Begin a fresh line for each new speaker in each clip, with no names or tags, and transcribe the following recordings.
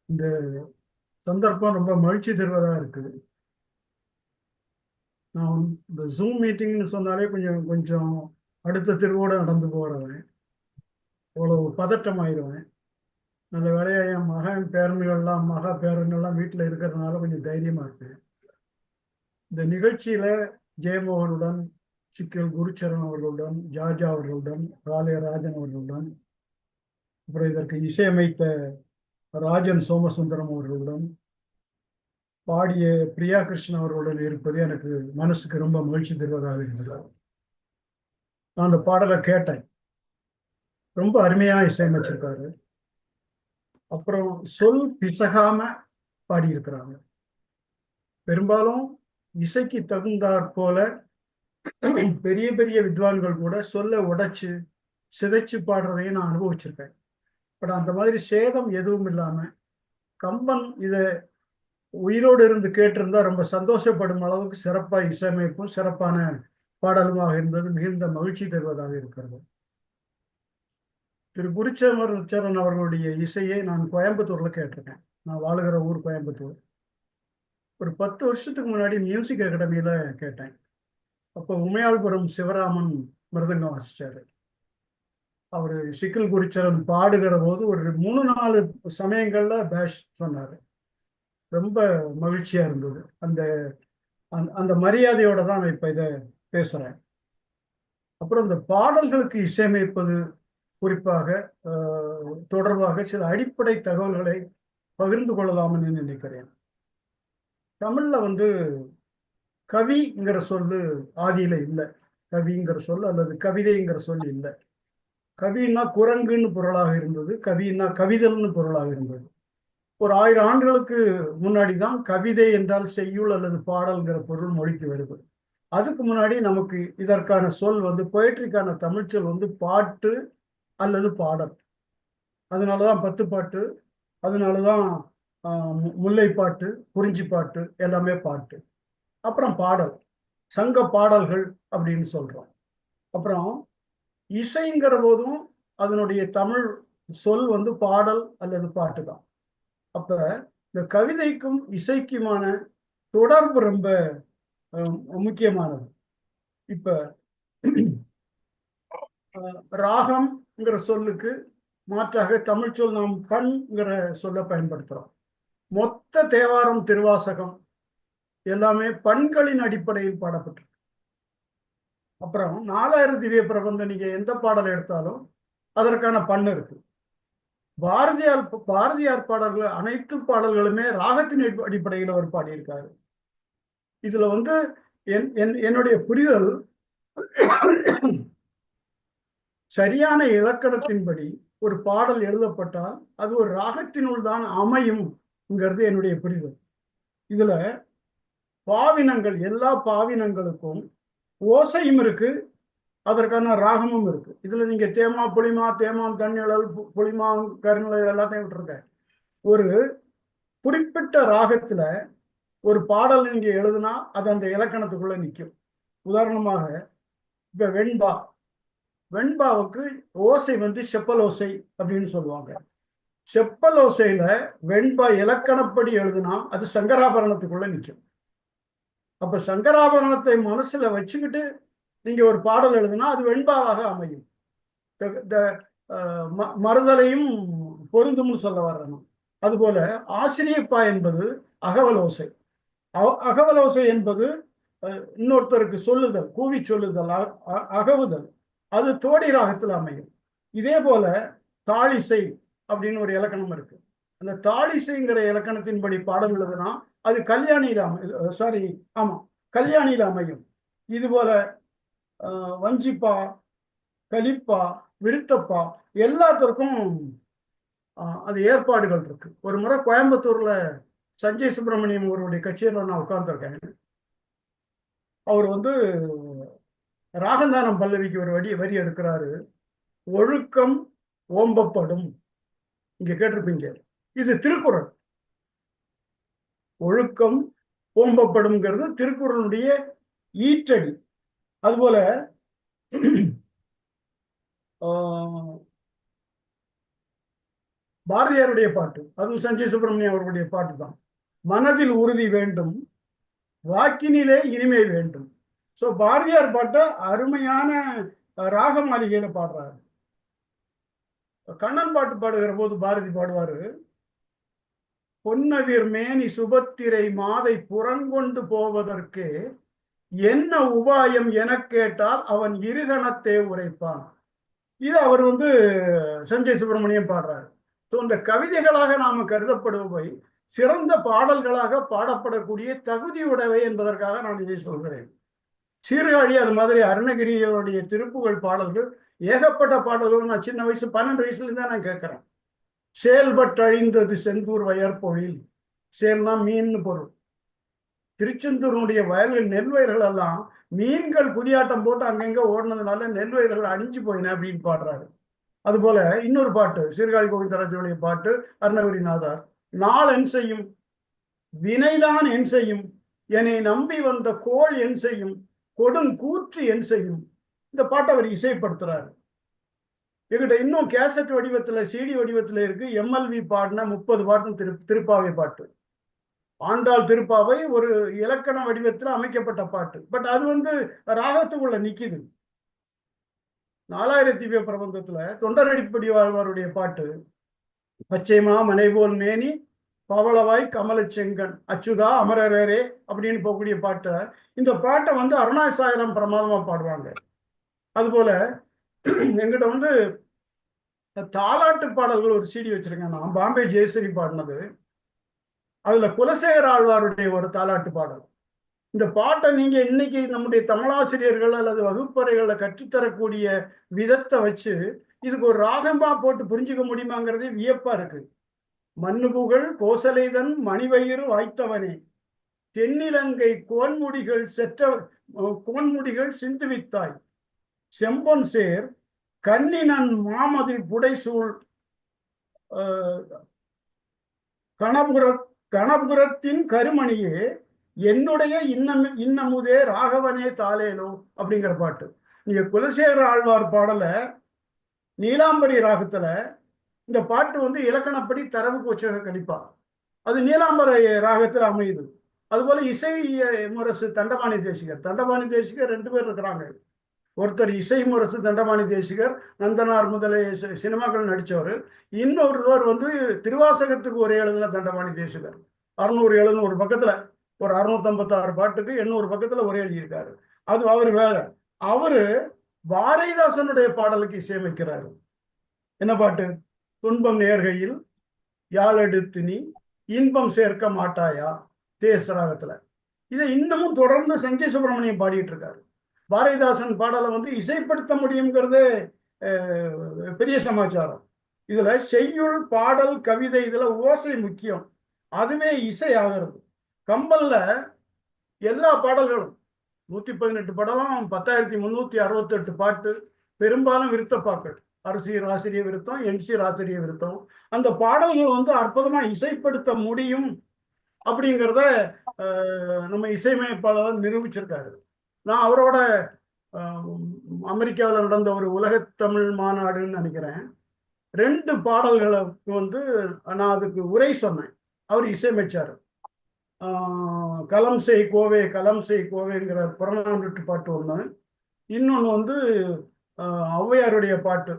இந்த சந்தர்ப்பம் ரொம்ப மகிழ்ச்சி தருவதாக இருக்குது. நான் இந்த ஜூம் மீட்டிங்னு சொன்னாலே கொஞ்சம் கொஞ்சம் அடுத்த தெருவோட நடந்து போகிறவன், அவ்வளோ பதட்டம் ஆயிடுவேன். நல்ல வேலையா என் மகன் பேரன்கள்லாம் பேரன்கள்லாம் வீட்டில் இருக்கிறதுனால கொஞ்சம் தைரியமா இருக்கு. இந்த நிகழ்ச்சியில ஜெயமோகனுடன், சிக்கல் குருச்சரன் அவர்களுடன், ஜார்ஜா அவர்களுடன், ராஜன் அவர்களுடன், அப்புறம் இதற்கு இசையமைத்த ராஜன் சோமசுந்தரம் அவர்களுடன், பாடிய பிரியா கிருஷ்ணன் அவர்களுடன் இருப்பது எனக்கு மனசுக்கு ரொம்ப மகிழ்ச்சி தருவதாக இருந்தது. நான் அந்த பாடலை கேட்டேன். ரொம்ப அருமையா இசையமைச்சிருக்காரு. அப்புறம் சொல் பிசகாம பாடியிருக்கிறாங்க. பெரும்பாலும் இசைக்கு தகுந்தாற் போல பெரிய பெரிய வித்வான்கள் கூட சொல்ல உடைச்சு சிதைச்சு பாடுறதையும் நான் அனுபவிச்சிருக்கேன். பட் அந்த மாதிரி சேதம் எதுவும் இல்லாம கம்பன் இதை உயிரோடு இருந்து கேட்டிருந்தா ரொம்ப சந்தோஷப்படும் அளவுக்கு சிறப்பா இசையமைப்பும் சிறப்பான பாடலுமாக இருந்தது மிகுந்த மகிழ்ச்சி தருவதாக இருக்கிறது. திரு குருச்சரன் அவர்களுடைய இசையை நான் கோயம்புத்தூர்ல கேட்டிருக்கேன். நான் வாழுகிற ஊர் கோயம்புத்தூர். ஒரு 10 வருஷத்துக்கு முன்னாடி மியூசிக் அகாடமியில கேட்டேன். அப்போ உமையாள்புரம் சிவராமன் மிருதங்கம் வாசிச்சாரு. அவர் சிக்கல் குருச்சரன் பாடுகிற போது ஒரு 3-4 சமயங்கள்ல பேஷ் சொன்னாரு. ரொம்ப மகிழ்ச்சியா இருந்தது. அந்த அந்த மரியாதையோட தான் நான் இப்ப இதை பேசுறேன். அப்புறம் இந்த பாடல்களுக்கு இசையமைப்பது குறிப்பாக தொடர்பாக சில அடிப்படை தகவல்களை பகிர்ந்து கொள்ளலாம்னு நினைக்கிறேன். தமிழ்ல கவிங்கிற சொல்லு ஆதியில இல்லை. கவிங்கிற சொல் அல்லது கவிதைங்கிற சொல் இல்லை. கவின்னா குரங்குன்னு பொருளாக இருந்தது, கவின்னா கவிதல்னு பொருளாக இருந்தது. ஒரு 1000 ஆண்டுகளுக்கு முன்னாடி தான் கவிதை என்றால் செய்யுள் அல்லது பாடல்கிற பொருள் மொழிக்கு வருது. அதுக்கு முன்னாடி நமக்கு இதற்கான சொல் பொயட்ரிக்கான தமிழ் சொல் பாட்டு அல்லது பாடல். அதனாலதான் 10 பாட்டு, அதனாலதான் முல்லைப்பாட்டு, குறிஞ்சி பாட்டு எல்லாமே பாட்டு. அப்புறம் பாடல், சங்க பாடல்கள் அப்படின்னு சொல்றோம். அப்புறம் இசைங்கிற போதும் அதனுடைய தமிழ் சொல் பாடல் அல்லது பாட்டு தான். அப்ப இந்த கவிதைக்கும் இசைக்குமான தொடர்பு ரொம்ப முக்கியமானது. இப்ப ராகம்ங்கிற சொல்லுக்கு மாற்றாக தமிழ் சொல் நாம் கண்ங்கிற சொல்ல பயன்படுத்துறோம். மொத்த தேவாரம் திருவாசகம் எல்லாமே பண்களின் அடிப்படையில் பாடப்பட்டிருக்கு. அப்புறம் 4000 திவ்ய பிரபந்தம் நீங்க எந்த பாடல் எடுத்தாலும் அதற்கான பண்ணு இருக்கு. பாரதியார் பாடல்கள் அனைத்து பாடல்களுமே ராகத்தின் அடிப்படையில் அவர் பாடியிருக்காரு. இதுல என்னுடைய புரிதல் சரியான இலக்கணத்தின்படி ஒரு பாடல் எழுதப்பட்டால் அது ஒரு ராகத்தினுள் தான் அமையும்ங்கிறது என்னுடைய புரிதல். இதுல பாவினங்கள், எல்லா பாவினங்களுக்கும் ஓசையும் இருக்கு, அதற்கான ராகமும் இருக்கு. இதுல நீங்க தேமா புளிமா, தேமான் தண்ணிழல், புளிமா கருநிழல் எல்லாத்தையும் விட்டுருக்க. ஒரு குறிப்பிட்ட ராகத்துல ஒரு பாடல் நீங்க எழுதுனா அது அந்த இலக்கணத்துக்குள்ள நிற்கும். உதாரணமாக இப்ப வெண்பாவுக்கு ஓசை செப்பல் ஓசை அப்படின்னு சொல்லுவாங்க. செப்பல் ஓசையில வெண்பா இலக்கணப்படி எழுதுனா அது சங்கராபரணத்துக்குள்ள நிற்கும். அப்ப சங்கராபரணத்தை மனசுல வச்சுக்கிட்டு நீங்க ஒரு பாடல் எழுதுனா அது வெண்பாவாக அமையும். மறுதலையும் பொருந்தும்னு சொல்ல வர்றணும். அதுபோல ஆசிரியப்பா என்பது அகவலோசை. அகவலோசை என்பது இன்னொருத்தருக்கு சொல்லுதல், கூவி சொல்லுதல், அகவுதல். அது தோடி ராகத்தில் அமையும். இதே போல தாளிசை அப்படின்னு ஒரு இலக்கணம் இருக்கு. அந்த தாளிசைங்கிற இலக்கணத்தின்படி பாடல் எழுதுனா அது கல்யாணியில கல்யாணியில அமையும். இது போல வஞ்சிப்பா, கலிப்பா, விருத்தப்பா எல்லாத்திற்கும் அது ஏற்பாடுகள் இருக்கு. ஒரு முறை கோயம்புத்தூர்ல சஞ்சய் சுப்பிரமணியம் அவருடைய கட்சியில் நான் உட்கார்ந்துருக்கேன். அவர் ராகந்தானம் பல்லவிக்கு ஒரு வரி எடுக்கிறாரு. ஒழுக்கம் ஓம்பப்படும். இங்க கேட்டிருப்பீங்க, இது திருக்குறள். ஒழுக்கம் ஓம்பப்படும்ங்கிறது திருக்குறளுடைய ஈற்றடி. அதுபோல பாரதியாருடைய பாட்டு, அதுவும் சஞ்சய் சுப்பிரமணியம் அவர்களுடைய பாட்டு தான். மனதில் உறுதி வேண்டும், வாக்கினிலே இனிமை வேண்டும். ஸோ பாரதியார் பாட்டை அருமையான ராக மாளிகையில பாடுறாரு. கண்ணன் பாட்டு பாடுகிற போது பாரதி பாடுவாரு, பொன்னவிர் மேனி சுபத்திரை மாதை புறங்கொண்டு போவதற்கு என்ன உபாயம் என கேட்டால் அவன் இருகணத்தே உரைப்பான். இது அவர் சஞ்சய் சுப்பிரமணியம் பாடுறாரு. ஸோ இந்த கவிதைகளாக நாம கருதப்படுபவை சிறந்த பாடல்களாக பாடப்படக்கூடிய தகுதியுடையவை என்பதற்காக நான் இதை சொல்கிறேன். சீர்காழி அது மாதிரி அருணகிரியோடைய திருப்புகழ் பாடல்கள் ஏகப்பட்ட பாடல்கள் நான் சின்ன வயசு 12 வயசுல இருந்தா நான் கேட்கிறேன். செயல்பட்டழிந்தது செந்தூர் வயற்பொழில், செயல்னா மீன் பொருள். திருச்செந்தூருடைய வயல்கள் நெல் வயல்கள் எல்லாம் மீன்கள் குதியாட்டம் போட்டு அங்கங்க ஓடினதுனால நெல் வயல்கள் அழிஞ்சு போயின அப்படின்னு பாடுறாரு. அது போல இன்னொரு பாட்டு சீர்காழி கோவிந்தராஜனுடைய பாட்டு அருணகிரிநாதர், நாள் என் செய்யும் வினைதான் என் செய்யும், என்னை நம்பி வந்த கோள் என் செய்யும், கொடுங்கூற்று என் செய்யும். இந்த பாட்டை அவர் இசைப்படுத்துறாரு. எங்கிட்ட இன்னும் கேசட் வடிவத்துல சிடி வடிவத்துல இருக்கு. எம்எல்வி பாடின 30 பாட்டும் திருப்பாவை பாட்டு. ஆண்டாள் திருப்பாவை ஒரு இலக்கண வடிவத்தில் அமைக்கப்பட்ட பாட்டு. பட் அது ராகத்துக்குள்ள நிக்குது. 4000 பிரபந்தத்துல தொண்டரடிப்படி வாழ்வாருடைய பாட்டு, பச்சைமா மனைபோல் மேனி பவளவாய் கமல செங்கன் அச்சுதா அமரரே அப்படின்னு போகக்கூடிய பாட்டை, இந்த பாட்டை அருணாசாயிரம் பிரமாதமா பாடுவாங்க. அது போல எங்கிட்ட தாலாட்டு பாடல்கள் ஒரு சிடி வச்சிருக்கேன் நான், பாம்பே ஜெயஸ்ரீ பாடினது. அதுல குலசேகர ஆழ்வாருடைய ஒரு தாலாட்டு பாடல். இந்த பாட்டை நீங்க இன்னைக்கு நம்முடைய தமிழாசிரியர்கள் அல்லது வகுப்பறைகளை கற்றுத்தரக்கூடிய விதத்தை வச்சு இதுக்கு ஒரு ராகமா போட்டு புரிஞ்சுக்க முடியுமாங்கிறதே வியப்பா இருக்கு. மண்ணுபுகழ் கோசலைதன் மணிவயிறு வாய்த்தவனே, தென்னிலங்கை கோன்முடிகள் சிந்துவித்தாய், செம்பொன் சேர் கண்ணினன் மாமதில் புடைசூழ் கணபுரத்தின் கருமணியே, என்னுடைய இன்னமுதே ராகவனே தாலேலோ அப்படிங்கிற பாட்டு. நீங்க குலசேகர ஆழ்வார் பாடல நீலாம்பரி ராகத்துல இந்த பாட்டு இலக்கணப்படி தரவு கோச்சக கணிப்பா, அது நீலாம்பரி ராகத்துல அமையுது. அதுபோல இசை முரசு தண்டபாணி தேசிகர் 2 பேர் இருக்கிறாங்க. ஒருத்தர் இசை முரசு தண்டபாணி தேசிகர், நந்தனார் முதலிய சினிமாக்கள் நடித்தவர். இன்னொருவர் திருவாசகத்துக்கு ஒரு எழுதின தண்டபாணி தேசிகர். 600-700 பக்கத்துல ஒரு 656 பாட்டுக்கு 800 பக்கத்துல ஒரே எழுதியிருக்காரு. அது அவர் வேற. அவரு பாரதிதாசனுடைய பாடலுக்கு இசையமைக்கிறாரு. என்ன பாட்டு? துன்பம் நேர்கையில் யாழெடுத்து நீ இன்பம் சேர்க்க மாட்டாயா, தேசராகத்துல. இதை இன்னமும் தொடர்ந்து சஞ்சய் சுப்பிரமணியம் பாடிட்டு இருக்காரு. பாரதிதாசன் பாடலை இசைப்படுத்த முடியுங்கிறதே பெரிய சமாச்சாரம். இதுல செய்யுள் பாடல் கவிதை இதுல ஓசை முக்கியம், அதுவே இசை ஆகிறது. கம்பல்ல எல்லா பாடல்களும் 118 படம், 10,368 பாட்டு, பெரும்பாலும் விருத்தப்பாக்கள், அரசியல் ஆசிரிய விருத்தம், என்சி ஆசிரிய விருத்தம். அந்த பாடல்கள் அற்புதமா இசைப்படுத்த முடியும் அப்படிங்கிறத நம்ம இசையமைப்பாளர் நிரூபிச்சிருக்காரு. நான் அவரோட அமெரிக்காவில் நடந்த ஒரு உலகத்தமிழ் மாநாடுன்னு நினைக்கிறேன், 2 பாடல்களுக்கு நான் அதுக்கு உரை சொன்னேன். அவர் இசையமைச்சார். களம் செய் கோவே களம் செய் கோவேங்கிற புறநானூற்று பாட்டு ஒன்று, இன்னொன்று ஔவையாருடைய பாட்டு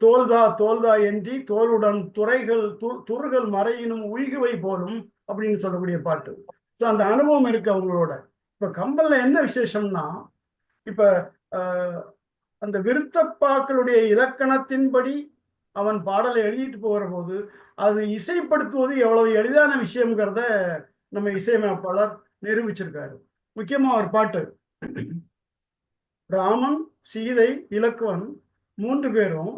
தோல்தா தோல்தா என்றி தோளுடன் துறைகள் மறையினும் உய்குவை போலும் அப்படின்னு சொல்லக்கூடிய பாட்டு. ஸோ அந்த அனுபவம் இருக்கு அவங்களோட. இப்ப கம்பல்ல என்ன விசேஷம்னா, இப்ப அந்த விருத்தப்பாக்களுடைய இலக்கணத்தின்படி அவன் பாடலை எழுதிட்டு போகிற போது அது இசைப்படுத்துவது எவ்வளவு எளிதான விஷயம்ங்கிறத நம்ம இசையமைப்பாளர் நிரூபிச்சிருக்காரு. முக்கியமா ஒரு பாட்டு, ராமன் சீதை இலக்குவன் 3 பேரும்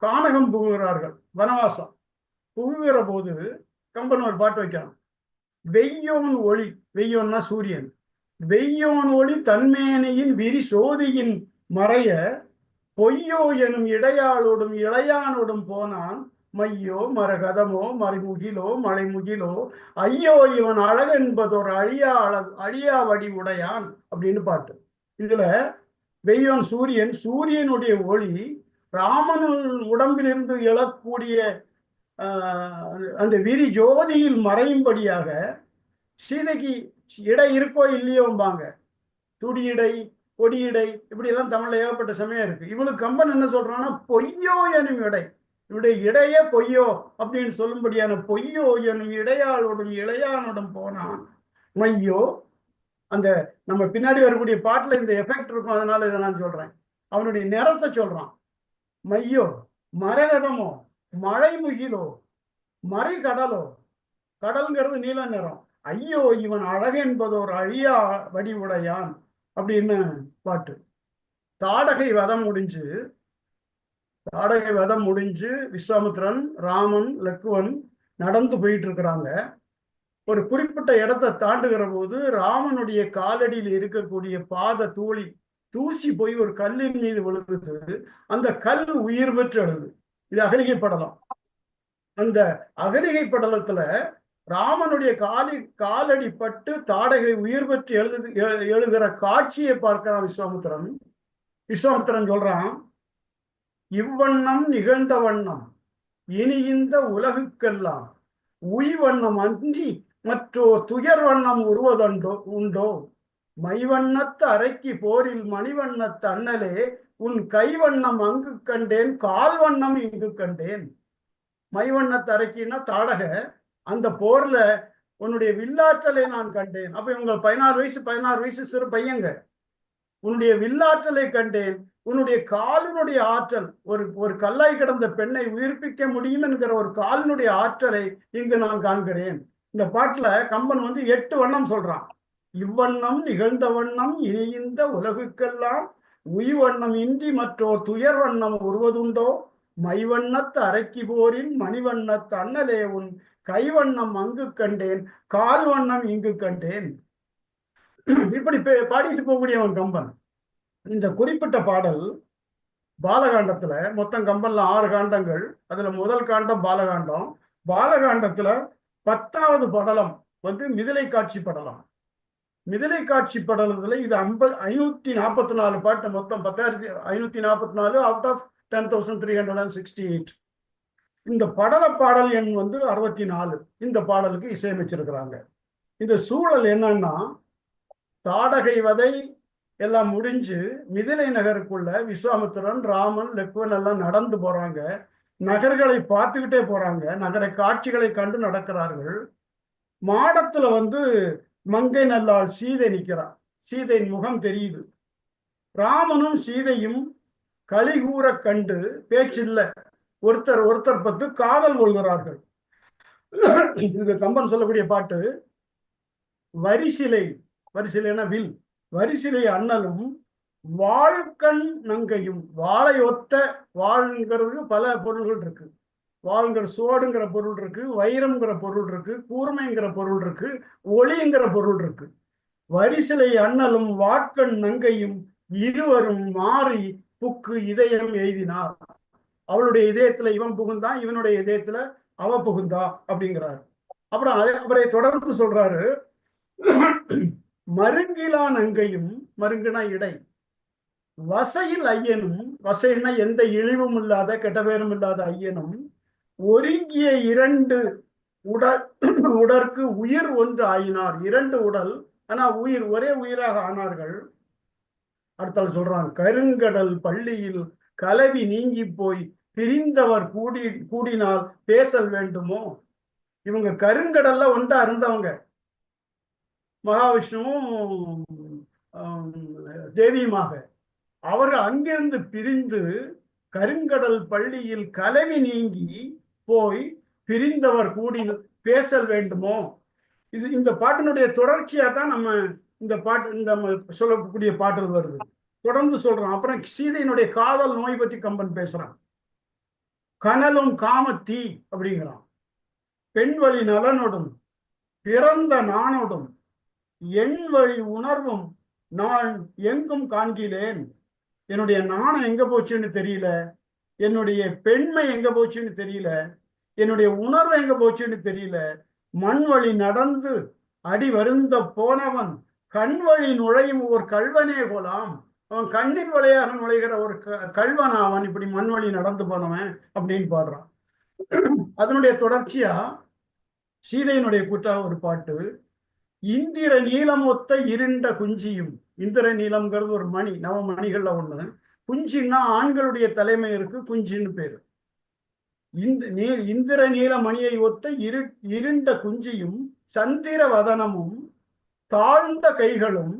கானகம் புகுகிறார்கள், வனவாசம் புகுகிற போது கம்பன் ஒரு பாட்டு வைக்கிறான். வெய்யோன் ஒளி, வெய்யோன்னா சூரியன், வெய்யோன் ஒளி தன்மேனியின் விரி சோதியின் மறைய பொய்யோ எனும் இடையாளோடும் இளையானோடும் போனான், மையோ மரகதமோ மறைமுகிலோ மலைமுகிலோ ஐயோ இவன் அழகென்பதொரு அழியா வடி உடையான் அப்படின்னு பாட்டு. இதுல வெய்யோன் சூரியன், சூரியனுடைய ஒளி ராமன் உடம்பிலிருந்து எழக்கூடிய அந்த விரி ஜோதியில் மறையும்படியாக சீதைக்கு இடை இருக்கோ இல்லையோம்பாங்க. துடியடை, கொடியடை, இப்படி எல்லாம் தமிழ்ல ஏகப்பட்ட சமயம் இருக்கு. இவளுக்கு கம்பன் என்ன சொல்றான்னா, பொய்யோ எனும் இடை, இவருடைய இடையே பொய்யோ அப்படின்னு சொல்லும்படியான பொய்யோ எனும் இடையாளோடும் இளையானோடும் போனான் மையோ. அந்த நம்ம பின்னாடி வரக்கூடிய பாட்டுல இந்த எஃபெக்ட் இருக்கும், அதனால இதை நான் சொல்றேன். அவனுடைய நிறத்தை சொல்றான். மையோ மரகதமோ மழை முகிலோ மறை கடலோ, கடல்ங்கிறது நீல நிறம். ஐயோ இவன் அழகென்பதோர் அழியா வடிவுடையான் அப்படின்னு பாட்டு. தாடகை வதம் முடிஞ்சு விஸ்வாமித்திரன், ராமன், லக்குவன் நடந்து போயிட்டு இருக்கிறாங்க. ஒரு குறிப்பிட்ட இடத்தை தாண்டுகிற போது ராமனுடைய காலடியில் இருக்கக்கூடிய பாத தூசி போய் ஒரு கல்லின் மீது விழுகுது. அந்த கல் உயிர் பெற்று எழுது. இது அகலிகை படலம். அந்த அகலிகை படலத்துல ராமனுடைய காலடி பட்டு தாடகை உயிர் பெற்று எழுதுகிற காட்சியை பார்க்கிறான் விஸ்வாமித்திரன் சொல்றான், இவ்வண்ணம் நிகழ்ந்த வண்ணம் இனி இந்த உலகுக்கெல்லாம் உய்வண்ணம் அன்றி மற்றோர் துயர் வண்ணம் உண்டோ, மைவண்ணத்து அரைக்கி போரில் மணிவண்ணத்து அண்ணலே உன் கைவண்ணம் அங்கு கண்டேன், கால் வண்ணம் இங்கு கண்டேன். மைவண்ணத்து அரைக்கின்னா தாடக, அந்த போர்ல உன்னுடைய வில்லாற்றலை நான் கண்டேன். அப்ப இவங்க 16 வயசு சிறு பையங்க. உன்னுடைய வில்லாற்றலை கண்டேன், உன்னுடைய காலினுடைய ஆற்றல், ஒரு கல்லாய் கிடந்த பெண்ணை உயிர்ப்பிக்க முடியும் என்கிற ஒரு காலினுடைய ஆற்றலை இங்கு நான் காண்கிறேன். இந்த பாட்டுல கம்பன் 8 வண்ணம் சொல்றான். இவ்வண்ணம் நிகழ்ந்த வண்ணம் இனி இந்த உலகுக்கெல்லாம் உய்வண்ணம் இன்றி மற்றோர் துயர் வண்ணம் உருவதுண்டோ, மைவண்ணத்து அரைக்கி போரில் மணிவண்ணத்து அண்ணலே உன் கைவண்ணம் அங்கு கண்டேன், கால் வண்ணம் இங்கு கண்டேன். இப்படி பாடிட்டு போகக்கூடியவன் கம்பன். இந்த குறிப்பிட்ட பாடல் பாலகாண்டத்துல, மொத்தம் கம்பன்ல 6 காண்டங்கள். அதுல முதல் காண்டம் பாலகாண்டம். பாலகாண்டத்துல 10வது படலம் மிதிலை காட்சி படலம். மிதிலை காட்சி படலத்துல இது 544 பாட்டு. மொத்தம் 10,544 அவுட் ஆஃப் 10,368. இந்த படல பாடல் எண் 64. இந்த பாடலுக்கு இசையமைச்சிருக்கிறாங்க. இந்த சூழல் என்னன்னா, தாடகை வதை எல்லாம் முடிஞ்சு மிதிலை நகருக்குள்ள விஸ்வாமித்திரன், ராமன், லக்குவன் எல்லாம் நடந்து போறாங்க. நகர்களை பார்த்துக்கிட்டே போறாங்க. நகர காட்சிகளை கண்டு நடக்கிறார்கள். மாடத்துல மங்கை நல்லாள் சீதை நிற்கிறார். சீதையின் முகம் தெரியுது. ராமனும் சீதையும் கலிகூற கண்டு பேச்சில்ல, ஒருத்தர் பத்து காதல் கொள்கிறார்கள். இது கம்பன் சொல்லக்கூடிய பாட்டு. வரிசிலைனா வில், வரிசிலை அண்ணலும் வாழ்கண் நங்கையும். வாழை ஒத்த, வாழ்ங்கிறதுக்கு பல பொருள்கள் இருக்கு. வாழ்ங்கிற சோடுங்கிற பொருள் இருக்கு, வைரம்ங்கிற பொருள் இருக்கு, கூர்மைங்கிற பொருள் இருக்கு, ஒளிங்கிற பொருள் இருக்கு. வரிசிலை அண்ணலும் வாட்கண் நங்கையும் இருவரும் மாறி புக்கு இதயம் எய்தினார். அவளுடைய இதயத்துல இவன் புகுந்தான், இவனுடைய இதயத்துல அவ புகுந்தா அப்படிங்கிறார். அப்புறம் அவரை தொடர்ந்து சொல்றாரு, மருங்கிலா நங்கையும், மருங்குனா இடை, வசையில் ஐயனும், வசைன்னா எந்த இழிவும் இல்லாத கெட்ட பேரும் இல்லாத ஐயனும், ஒருங்கிய 2 உடற்கு உயிர் ஒன்று ஆயினார். 2 உடல், ஆனா உயிர் ஒரே உயிராக ஆனார்கள். அடுத்தால் சொல்றான், கருங்கடல் பள்ளியில் கலவி நீங்கி போய் பிரிந்தவர் கூடினால் பேசல் வேண்டுமோ. இவங்க கருங்கடல்ல ஒன்றா இருந்தவங்க, மகாவிஷ்ணுவும் தேவியுமாக. அவர்கள் அங்கிருந்து பிரிந்து கருங்கடல் பள்ளியில் கலவி நீங்கி போய் பிரிந்தவர் கூடி பேசல் வேண்டுமோ. இந்த பாட்டினுடைய தொடர்ச்சியா தான் நம்ம இந்த சொல்லக்கூடிய பாடல் வருது. தொடர்ந்து சொல்றான். அப்புறம் சீதையினுடைய காதல் நோய் பற்றி கம்பன் பேசுறான். கனலும் காமத்தீ அப்படிங்கிறான். பெண் வழி நலனோடும் பிறந்த நானோடும் என் வழி உணர்வும் நான் எங்கும் காண்கிறேன். என்னுடைய நாணம் எங்க போச்சுன்னு தெரியல, என்னுடைய பெண்மை எங்க போச்சுன்னு தெரியல, என்னுடைய உணர்வு எங்க போச்சுன்னு தெரியல. மண் வழி நடந்து அடி வருந்த போனவன் கண் வழி நுழையும் ஓர் கல்வனே போலாம். அவன் கண்ணின் வழியாக நுழைகிற ஒரு கல்வன் அவன், இப்படி மண் வழி நடந்து போனவன் அப்படின்னு பாடுறான். அதனுடைய தொடர்ச்சியா சீதையினுடைய கூட்டாக ஒரு பாட்டு, இந்திர நீலம் ஒத்த இருண்ட குஞ்சியும். இந்திர நீலம்ங்கிறது ஒரு மணி, நவமணிகள்ல ஒண்ணு. குஞ்சின்னா ஆண்களுடைய தலைமை இருக்கு, குஞ்சின்னு பேரு. இந்திர நீல மணியை ஒத்த இருண்ட குஞ்சியும் சந்திர வதனமும் தாழ்ந்த கைகளும்.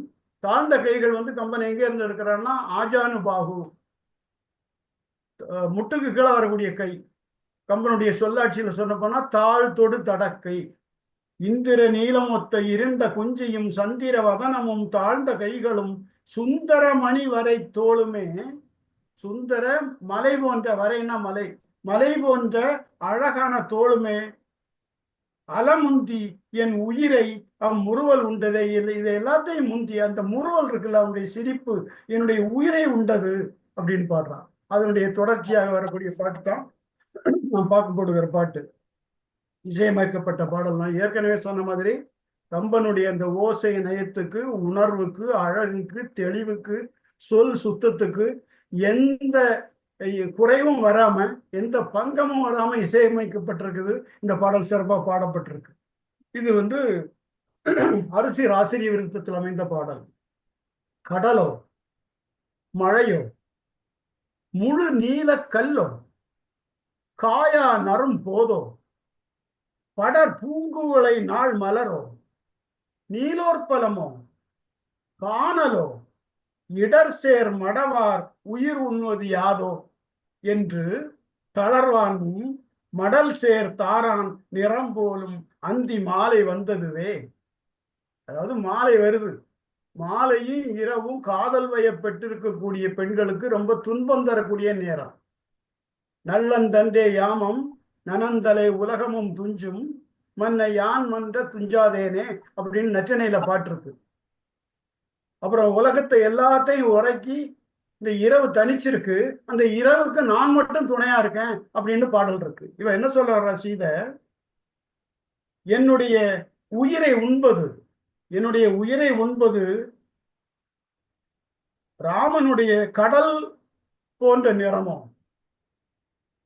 தாழ்ந்த கைகள் கம்பன் எங்க இருந்து எடுக்கிறான்னா ஆஜானு பாகு, முட்டுக்கு கீழே வரக்கூடிய கை. கம்பனுடைய சொல்லாட்சியில சொன்ன போனா தாழ் தொடு தடக்கை. இந்திர நீலம் ஒத்த இருண்ட குஞ்சியும் சந்திர வதனமும் தாழ்ந்த கைகளும் சுந்தர மணி வரை தோளுமே. சுந்தர மலை போன்ற, வரைனா மலை, மலை போன்ற அழகான தோளுமே. அலமுந்தி என் உயிரை முறுவல் உண்டதை. இதை எல்லாத்தையும் முந்தி அந்த முறுவல் இருக்குல்ல, அவனுடைய சிரிப்பு என்னுடைய உயிரை உண்டது அப்படின்னு பாடுறான். அதனுடைய தொடர்ச்சியாக வரக்கூடிய பாட்டு தான் நாம் பார்க்க போடுகிற பாட்டு. இசையமைக்கப்பட்ட பாடல் தான். ஏற்கனவே சொன்ன மாதிரி கம்பனுடைய அந்த ஓசை நயத்துக்கு, உணர்வுக்கு, அழகுக்கு, தெளிவுக்கு, சொல் சுத்தத்துக்கு எந்த குறைவும் வராம, எந்த பங்கமும் வராம இசையமைக்கப்பட்டிருக்குது. இந்த பாடல் சிறப்பாக பாடப்பட்டிருக்கு. இது அரசியல் ஆசிரிய விருத்தத்தில் அமைந்த பாடல். கடலோ மழையோ முழு நீல கல்லோ காயா நரும் போதோ படர் பூங்குவளை நாள் மலரோ நீலோற்பலமோ காணலோ இடர் சேர் மடவார் உயிர் உண்ணுவது யாதோ என்று தளர்வானும் மடல் சேர் தாரான் நிறம் போலும் அந்தி மாலை வந்ததுவே. அதாவது மாலை வருது, மாலையும் இரவும் காதல் வயப்பட்டிருக்கக்கூடிய பெண்களுக்கு ரொம்ப துன்பம் தரக்கூடிய நேரம். நல்லந்தண்டே யாமம் நனந்தலை உலகமும் துஞ்சும் மன்னை யான் மன்ற துஞ்சாதேனே அப்படின்னு நற்றினையில பாட்டிருக்கு. அப்புறம் உலகத்தை எல்லாத்தையும் உறக்கி இந்த இரவு தனிச்சிருக்கு, அந்த இரவுக்கு நான் மட்டும் துணையா இருக்கேன் அப்படின்னு பாடல் இருக்கு. இவன் என்ன சொல்ற, சீதை என்னுடைய உயிரை உண்பது, என்னுடைய உயிரை உண்பது ராமனுடைய கடல் போன்ற நிறமோ,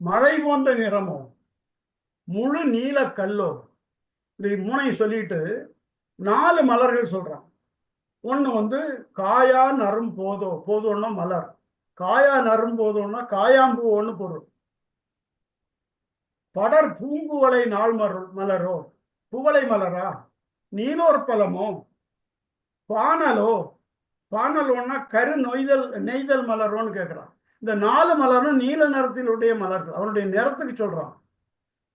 மழை போன்ற நிறமோ, முழு நீல கல்லோ. இந்த மூணை சொல்லிட்டு 4 மலர்கள் சொல்றான். ஒண்ணு காயா நரும் போதோ, போதோன்னா மலர், காயா நரும் போதோன்னா காயாம்பூ ஒண்ணு பொருள். படர் பூங்குவளை நாள் மலரோ, புவளை மலரா. நீலோற்பலமோ பானலோ, பானலோன்னா கரு நெய்தல் மலரோன்னு கேட்கிறான். இந்த 4 மலரும் நீல நிறத்திலுடைய மலர்கள், அவனுடைய நிறத்துக்கு சொல்றான்.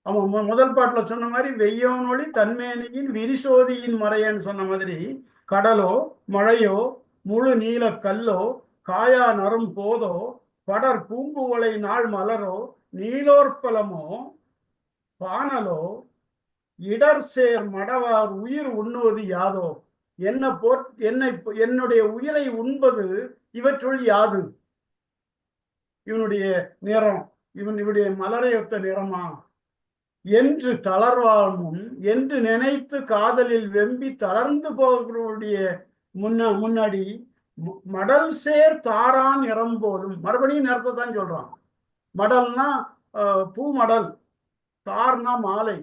அவன் முதல் பாட்டுல சொன்ன மாதிரி வெய்யோனொளி தன்மேனியின் விரிசோதியின் மறையன்னு சொன்ன மாதிரி கடலோ மழையோ முழு நீல கல்லோ காயா நரும் போதோ படர் பூங்குவளை நாள் மலரோ நீலோற்பலமோ பானலோ இடர் சேர் மடவார் உயிர் உண்ணுவது யாதோ. என்னுடைய உயிரை உண்பது இவற்றுள் யாது. இவனுடைய நிறம், இவனுடைய மலரையொத்த நிறமா என்று தளர்வானும் என்று நினைத்து காதலில் வெம்பி தளர்ந்து போகிறவருடைய முன்னாடி மடல் சேர் தாரான் நிறம் போலும். மறுபடியும் நிறத்தை தான் சொல்றான். மடல்னா பூமடல், தார்னா மாலை.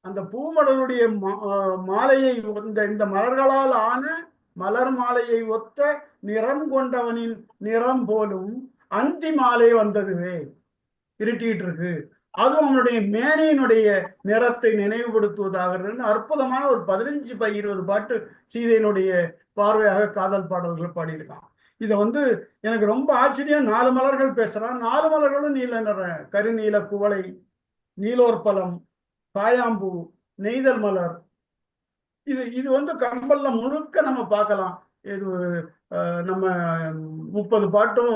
அந்த பூமடலுடைய மாலையை இந்த மலர்களால் ஆன மலர் மாலையை ஒத்த நிறம் கொண்டவனின் நிறம் போலும் அந்தி மாலை வந்ததுவே. இருட்டிட்டு இருக்கு, அதுவும் அவனுடைய மேனையினுடைய நிறத்தை நினைவுபடுத்துவதாக அற்புதமான ஒரு 15-20 பாட்டு சீதையினுடைய பார்வையாக காதல் பாடல்கள் பாடியிருக்கான். இதை எனக்கு ரொம்ப ஆச்சரியம். 4 மலர்கள் பேசுறான். 4 மலர்களும் நீல நிற, கருநீல குவளை, நீலோற்பலம், காயாம்பூ, நெய்தல் மலர். இது கம்பல்ல முழுக்க நம்ம பார்க்கலாம். இது நம்ம 30 பாட்டும்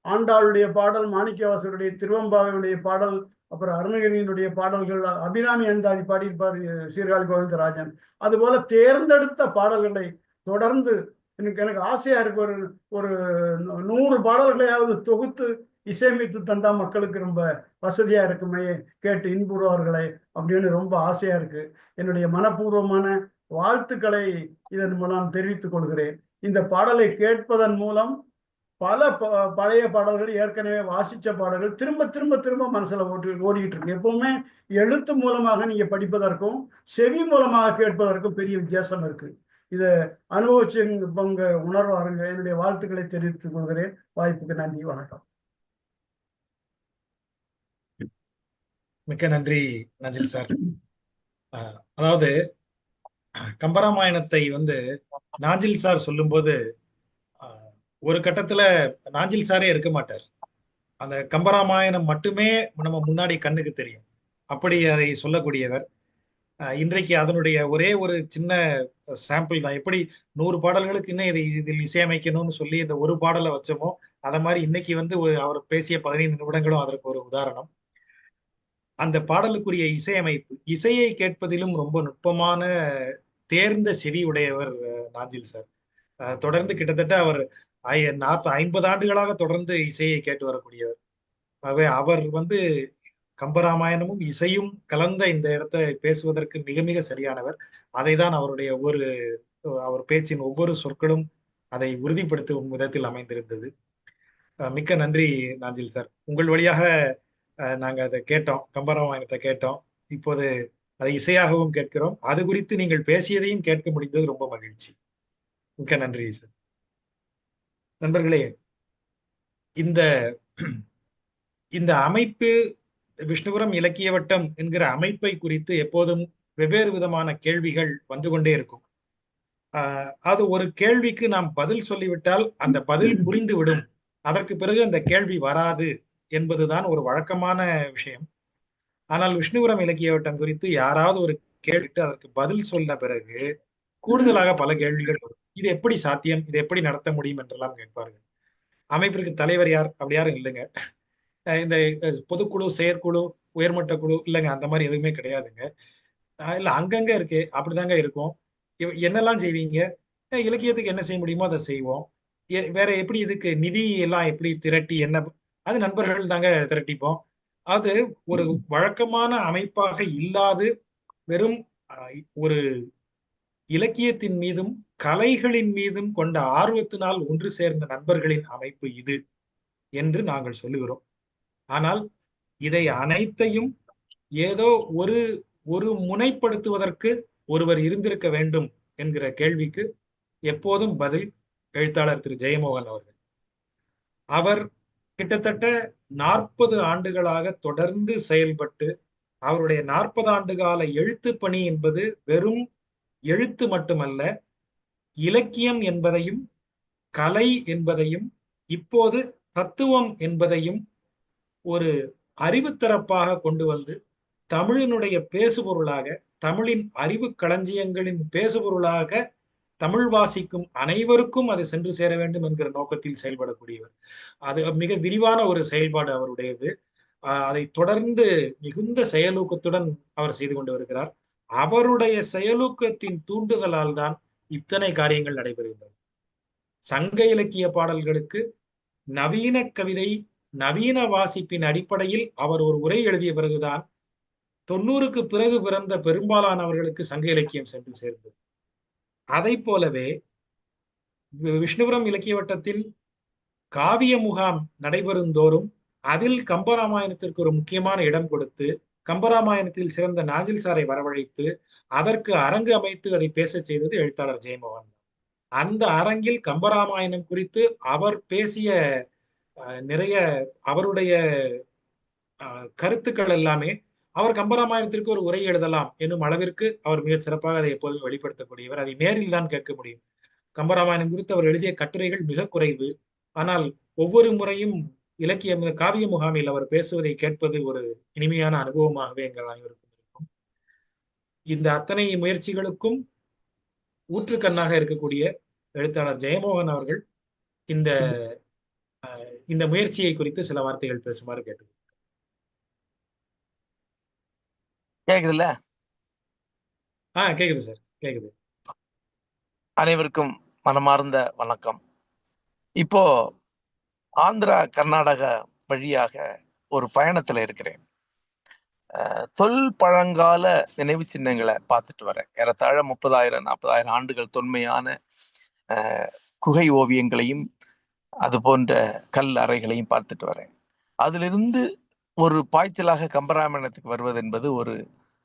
ஆண்டாளுடைய பாடல், மாணிக்கவாசருடைய திருவம்பாவையுடைய பாடல், அப்புறம் அருணகிரியினுடைய பாடல்கள், அபிராமி அந்தாதி பாடியிருப்பார் சீர்காழி கோவிந்தராஜன். அதுபோல தேர்ந்தெடுத்த பாடல்களை தொடர்ந்து எனக்கு ஆசையா இருக்கு. ஒரு 100 பாடல்களையாவது தொகுத்து இசையமைத்து தந்தா மக்களுக்கு ரொம்ப வசதியா இருக்குமே, கேட்டு இன்புறுவார்களே அப்படின்னு ரொம்ப ஆசையா இருக்கு. என்னுடைய மனப்பூர்வமான வாழ்த்துக்களை இதன் மூலம் தெரிவித்துக் கொள்கிறேன். இந்த பாடலை கேட்பதன் மூலம் பல பழைய பாடல்கள், ஏற்கனவே வாசிச்ச பாடல்கள் திரும்ப திரும்ப திரும்ப மனசுல ஓடிக்கிட்டு இருக்கு. எப்பவுமே எழுத்து மூலமாக நீங்க படிப்பதற்கும் செவி மூலமாக கேட்பதற்கும் பெரிய வித்தியாசம் இருக்கு. இதை அனுபவிச்சு உங்க உணர்வாருங்க. என்னுடைய வாழ்த்துக்களை தெரிவித்துக் கொள்கிறேன். வாய்ப்புக்கு நன்றி, வணக்கம்.
மிக்க நன்றி நாஞ்சில் சார். அதாவது கம்பராமாயணத்தை நாஞ்சில் சார் சொல்லும்போது ஒரு கட்டத்துல நாஞ்சில் சாரே இருக்க மாட்டார். அந்த கம்பராமாயணம் மட்டுமே நம்ம முன்னாடி கண்ணுக்கு தெரியும். அப்படி அதை சொல்லக்கூடியவர். இன்றைக்கு அதனுடைய ஒரே ஒரு சின்ன சாம்பிள் தான். எப்படி 100 பாடல்களுக்கு இன்னும் இதில் இசையமைக்கணும்னு சொல்லி இந்த ஒரு பாடலை வச்சோமோ அதை மாதிரி இன்னைக்கு அவர் பேசிய 15 நிமிடங்களும் அதற்கு ஒரு உதாரணம். அந்த பாடலுக்குரிய இசையமைப்பு, இசையை கேட்பதிலும் ரொம்ப நுட்பமான தேர்ந்த செவி உடையவர் நாஞ்சில் சார். தொடர்ந்து கிட்டத்தட்ட அவர் 50 ஆண்டுகளாக தொடர்ந்து இசையை கேட்டு வரக்கூடியவர். ஆகவே அவர் கம்பராமாயணமும் இசையும் கலந்த இந்த இடத்தை பேசுவதற்கு மிக மிக சரியானவர். அதை தான் அவர் பேச்சின் ஒவ்வொரு சொற்களும் அதை உறுதிப்படுத்தும் விதத்தில் அமைந்திருந்தது. மிக்க நன்றி நாஞ்சில் சார். உங்கள் வழியாக நாங்க அதை கேட்டோம், கம்பராமாயணத்தை கேட்டோம். இப்போது அதை இசையாகவும் கேட்கிறோம். அது குறித்து நீங்கள் பேசியதையும் கேட்க முடிந்தது ரொம்ப மகிழ்ச்சி. மிக்க நன்றி சார். நண்பர்களே, இந்த அமைப்பு விஷ்ணுபுரம் இலக்கிய வட்டம் என்கிற அமைப்பை குறித்து எப்போதும் வெவ்வேறு விதமான கேள்விகள் வந்து கொண்டே இருக்கும். அது ஒரு கேள்விக்கு நாம் பதில் சொல்லிவிட்டால் அந்த பதில் புரிந்துவிடும், அதற்கு பிறகு அந்த கேள்வி வராது என்பதுதான் ஒரு வழக்கமான விஷயம். ஆனால் விஷ்ணுபுரம் இலக்கிய வட்டம் குறித்து யாராவது ஒரு கேள்விட்டு அதற்கு பதில் சொன்ன பிறகு கூடுதலாக பல கேள்விகள் வரும். இது எப்படி சாத்தியம், இது எப்படி நடத்த முடியும் என்றெல்லாம் கேட்பார்கள். அமைப்பிற்கு தலைவர் யார்? அப்படி யாரும் இல்லைங்க. இந்த பொதுக்குழு, செயற்குழு, உயர்மட்ட குழு இல்லைங்க, அந்த மாதிரி எதுவுமே கிடையாதுங்க. இல்ல அங்கங்க இருக்கு, அப்படிதாங்க இருக்கும். என்னெல்லாம் செய்வீங்க? இலக்கியத்துக்கு என்ன செய்ய முடியுமோ அதை செய்வோம். வேற எப்படி இதுக்கு நிதி எல்லாம் எப்படி திரட்டி என்ன, அது நண்பர்கள் தாங்க திரட்டிப்போம். அது ஒரு வழக்கமான அமைப்பாக இல்லாது வெறும் ஒரு இலக்கியத்தின் மீதும் கலைகளின் மீதும் கொண்ட ஆர்வத்தினால் ஒன்று சேர்ந்த நண்பர்களின் அமைப்பு இது என்று நாங்கள் சொல்லுகிறோம். ஆனால் இதை அனைத்தையும் ஏதோ ஒரு முனைப்படுத்துவதற்கு ஒருவர் இருந்திருக்க வேண்டும் என்கிற கேள்விக்கு எப்போதும் பதில் எழுத்தாளர் திரு ஜெயமோகன் அவர்கள். அவர் கிட்டத்தட்ட 40 ஆண்டுகளாக தொடர்ந்து செயல்பட்டு அவருடைய 40 ஆண்டு கால எழுத்து பணி என்பது வெறும் எழுத்து மட்டுமல்ல, இலக்கியம் என்பதையும் கலை என்பதையும் இப்போது தத்துவம் என்பதையும் ஒரு அறிவுத்தரப்பாக கொண்டு வந்து தமிழினுடைய பேசுபொருளாக, தமிழின் அறிவு களஞ்சியங்களின் பேசுபொருளாக தமிழ் வாசிக்கும் அனைவருக்கும் அது சென்று சேர வேண்டும் என்கிற நோக்கத்தில் செயல்படக்கூடியவர். அது மிக விரிவான ஒரு செயல்பாடு அவருடையது. அதை தொடர்ந்து மிகுந்த செயலூக்கத்துடன் அவர் செய்து கொண்டு வருகிறார். அவருடைய செயலூக்கத்தின் தூண்டுதலால் தான் இத்தனை காரியங்கள் நடைபெறுகின்றன. சங்க இலக்கிய பாடல்களுக்கு நவீன கவிதை, நவீன வாசிப்பின் அடிப்படையில் அவர் ஒரு உரை எழுதிய பிறகுதான் 90க்கு பிறகு பிறந்த பெரும்பாலானவர்களுக்கு சங்க இலக்கியம் சென்று சேர்ந்தது. அதை போலவே விஷ்ணுபுரம் இலக்கிய வட்டத்தில் காவிய முகாம் நடைபெறும் தோறும் அதில் கம்பராமாயணத்திற்கு ஒரு முக்கியமான இடம் கொடுத்து கம்பராமாயணத்தில் சிறந்த நாஞ்சில் சாரை வரவழைத்து அதற்கு அரங்கு அமைத்து அதை பேச செய்தது எழுத்தாளர் ஜெயமோகன். அந்த அரங்கில் கம்பராமாயணம் குறித்து அவர் பேசிய நிறைய அவருடைய கருத்துக்கள் எல்லாமே அவர் கம்பராமாயணத்திற்கு ஒரு உரை எழுதலாம் என்னும் அளவிற்கு அவர் மிகச் சிறப்பாக அதை எப்போதும் வெளிப்படுத்தக்கூடியவர். அதை நேரில் தான் கேட்க முடியும். கம்பராமாயணம் குறித்து அவர் எழுதிய கட்டுரைகள் மிக குறைவு. ஆனால் ஒவ்வொரு முறையும் இலக்கியம் காவிய முகாமில் அவர் பேசுவதை கேட்பது ஒரு இனிமையான அனுபவமாகவே எங்கள் அனைவருக்கும் இருக்கும். இந்த அத்தனை முயற்சிகளுக்கும் ஊற்றுக்கண்ணாக இருக்கக்கூடிய எழுத்தாளர் ஜெயமோகன் அவர்கள் இந்த முயற்சியை குறித்து சில வார்த்தைகள் பேசுமாறு கேட்டு.
கேக்குதுல்ல?
கேக்குது சார், கேக்குது.
அனைவருக்கும் மனமார்ந்த வணக்கம். இப்போ ஆந்திரா கர்நாடகா வழியாக ஒரு பயணத்துல இருக்கிறேன். தொல் பழங்கால நினைவு சின்னங்களை பார்த்துட்டு வரேன். ஏறத்தாழ 30,000 40,000 ஆண்டுகள் தொன்மையான குகை ஓவியங்களையும் அது போன்ற கல் அறைகளையும் பார்த்துட்டு வரேன். அதிலிருந்து ஒரு பாய்ச்சலாக கம்பராமாயணத்துக்கு வருவது என்பது ஒரு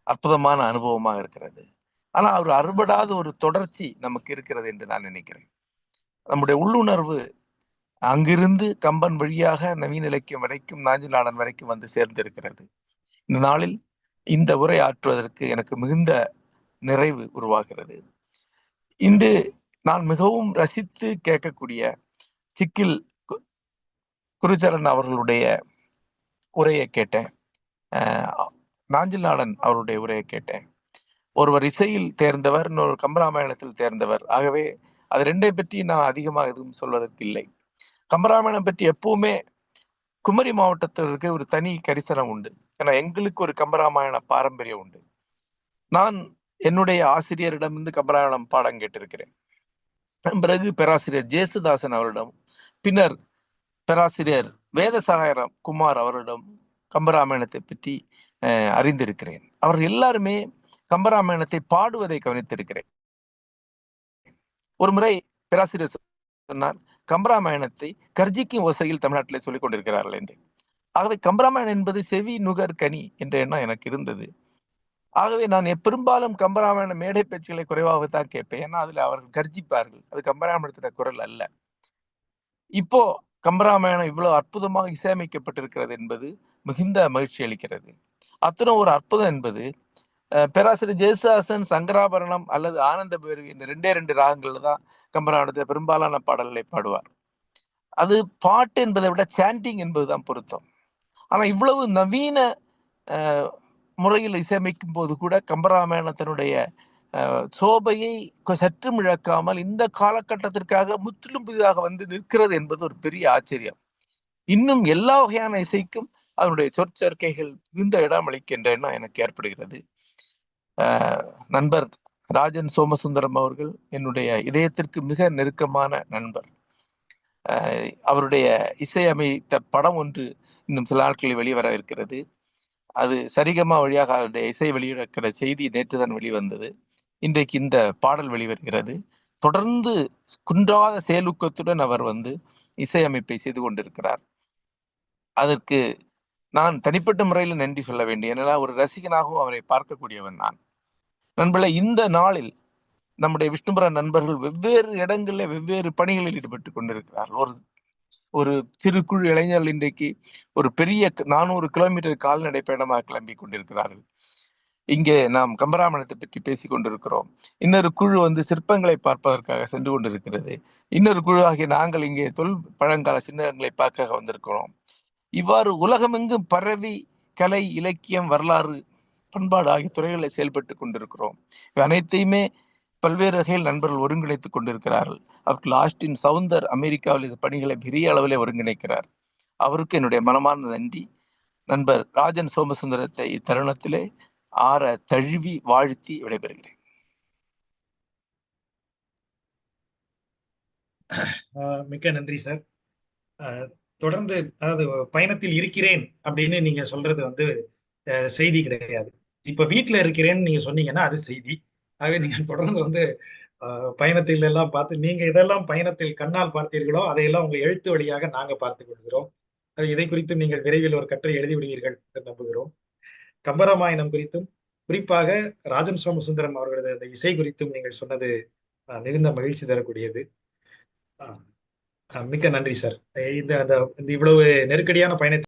அற்புதமான அனுபவமாக இருக்கிறது. ஆனா ஒரு அறுபடாத ஒரு தொடர்ச்சி நமக்கு இருக்கிறது என்று நான் நினைக்கிறேன். நம்முடைய உள்ளுணர்வு அங்கிருந்து கம்பன் வழியாக நவீன இலக்கியம் வரைக்கும், நாஞ்சில் வரைக்கும் வந்து சேர்ந்திருக்கிறது. இந்த நாளில் இந்த உரை ஆற்றுவதற்கு எனக்கு மிகுந்த நிறைவு உருவாகிறது. இன்று நான் மிகவும் ரசித்து கேட்கக்கூடிய சிக்கில் குருச்சரன் அவர்களுடைய உரையை கேட்டேன். நாஞ்சில் அவருடைய உரையை கேட்டேன். ஒருவர் இசையில் தேர்ந்தவர், இன்னொரு கம்பராமாயணத்தில் தேர்ந்தவர். ஆகவே அது ரெண்டை பற்றி நான் அதிகமாக எதுவும் சொல்வதற்கு இல்லை. கம்பராமாயணம் பற்றி எப்பவுமே குமரி மாவட்டத்திற்கு ஒரு தனி கரிசனம் உண்டு. ஏன்னா எங்களுக்கு ஒரு கம்பராமாயண பாரம்பரியம் உண்டு. நான் என்னுடைய ஆசிரியரிடமிருந்து கம்பராமாயணம் பாடம் கேட்டிருக்கிறேன். பிறகு பேராசிரியர் ஜேசுதாசன் அவரிடம், பின்னர் பேராசிரியர் வேதசாகரம் குமார் அவரிடம் கம்பராமாயணத்தை பற்றி அறிந்திருக்கிறேன். அவர்கள் எல்லாருமே கம்பராமாயணத்தை பாடுவதை கவனித்திருக்கிறேன். ஒரு முறை பேராசிரியர் சொன்னார், கம்பராமாயணத்தை கர்ஜிக்கும் ஓசையில் தமிழ்நாட்டிலே சொல்லிக் கொண்டிருக்கிறார்கள் என்று. ஆகவே கம்பராமாயணம் என்பது செவி நுகர் கனி என்ற எண்ணம் எனக்கு இருந்தது. ஆகவே நான் பெரும்பாலும் கம்பராமாயண மேடை பேச்சுகளை குறைவாகத்தான் கேட்பேன். ஏன்னா அதுல அவர்கள் கர்ஜிப்பார்கள். அது கம்பராமாயணத்தின குரல் அல்ல. இப்போ கம்பராமாயணம் இவ்வளவு அற்புதமாக இசையமைக்கப்பட்டிருக்கிறது என்பது மிகுந்த மகிழ்ச்சி அளிக்கிறது. அத்தனை ஒரு அற்புதம் என்பது பேராசிரியர் ஜெயசாசன் சங்கராபரணம் அல்லது ஆனந்த பேரவி இந்த ரெண்டு ராகங்கள்ல தான் கம்பராமாயணத்தில் பெரும்பாலான பாடல்களை பாடுவார். அது பாட்டு என்பதை விட சாண்டிங் என்பதுதான் பொருத்தம். ஆனா இவ்வளவு நவீன முறையில் இசையமைக்கும் போது கூட கம்பராமாயணத்தினுடைய சோபையை சற்றும் இழக்காமல் இந்த காலகட்டத்திற்காக முற்றிலும் புதிதாக வந்து நிற்கிறது என்பது ஒரு பெரிய ஆச்சரியம். இன்னும் எல்லா வகையான இசைக்கும் அதனுடைய சொற்சேர்க்கைகள் மிகுந்த இடம் அளிக்கின்ற எண்ணம் எனக்கு ஏற்படுகிறது. நண்பர் ராஜன் சோமசுந்தரம் அவர்கள் என்னுடைய இதயத்திற்கு மிக நெருக்கமான நண்பர். அவருடைய இசையமைத்த படம் ஒன்று இன்னும் சில நாட்களில் வெளிவர இருக்கிறது. அது சரிகமா வழியாக அவருடைய இசை வெளியிடக்கிற செய்தி நேற்றுதான் வெளிவந்தது. இன்றைக்கு இந்த பாடல் வெளிவருகிறது. தொடர்ந்து குன்றாத செயலூக்கத்துடன் அவர் வந்து இசையமைப்பை செய்து கொண்டிருக்கிறார். அதற்கு நான் தனிப்பட்ட முறையில் நன்றி சொல்ல வேண்டும். ஏனென்றால் ஒரு ரசிகனாகவும் அவரை பார்க்கக்கூடியவன் நான். நண்பர்களே, இந்த நாளில் நம்முடைய விஷ்ணுபுரம் நண்பர்கள் வெவ்வேறு இடங்களில் வெவ்வேறு பணிகளில் ஈடுபட்டு கொண்டிருக்கிறார்கள். ஒரு சிறு குழு இளைஞர்கள் இன்றைக்கு ஒரு பெரிய 400 கிலோமீட்டர் கால்நடை பயணமாக கிளம்பி கொண்டிருக்கிறார்கள். இங்கே நாம் கம்பராமாயணத்தை பற்றி பேசிக் கொண்டிருக்கிறோம். இன்னொரு குழு வந்து சிற்பங்களை பார்ப்பதற்காக சென்று கொண்டிருக்கிறது. இன்னொரு குழு ஆகிய நாங்கள் இங்கே பழங்கால சின்னங்களை பார்க்க வந்திருக்கிறோம். இவ்வாறு உலகமெங்கும் பரவி கலை, இலக்கியம், வரலாறு, பண்பாடு ஆகிய துறைகளில் செயல்பட்டு கொண்டிருக்கிறோம். இவை அனைத்தையுமே பல்வேறு வகையில் நண்பர்கள் ஒருங்கிணைத்துக் கொண்டிருக்கிறார்கள். அவருக்கு ஆஸ்டின் சவுந்தர் அமெரிக்காவில் இந்த பணிகளை பெரிய அளவில் ஒருங்கிணைக்கிறார். அவருக்கு என்னுடைய மனமார்ந்த நன்றி. நண்பர் ராஜன் சோமசுந்தரத்தை இத்தருணத்திலே ஆற தழுவி வாழ்த்தி விடைபெறுகிறேன்.
மிக்க நன்றி சார். தொடர்ந்து அதாவது பயணத்தில் இருக்கிறேன் அப்படின்னு நீங்க சொல்றது வந்து செய்தி கிடையாது. இப்ப வீட்டுல இருக்கிறேன்னு நீங்க சொன்னீங்கன்னா அது செய்தி. ஆகவே நீங்க தொடர்ந்து வந்து பயணத்தில் எல்லாம் பார்த்து நீங்க இதெல்லாம் பயணத்தில் கண்ணால் பார்த்தீர்களோ அதையெல்லாம் உங்க எழுத்து வழியாக நாங்க பார்த்துக் கொள்கிறோம். இதை குறித்து நீங்கள் விரைவில் ஒரு கட்டுரை எழுதி விடுவீர்கள் என்று நம்புகிறோம். கம்பராமாயணம் குறித்தும் குறிப்பாக ராஜன் சோமசுந்தரம் அவர்களது அந்த இசை குறித்தும் நீங்கள் சொன்னது மிகுந்த மகிழ்ச்சி தரக்கூடியது. மிக்க நன்றி சார். இந்த இவ்வளவு நெருக்கடியான பயணத்தை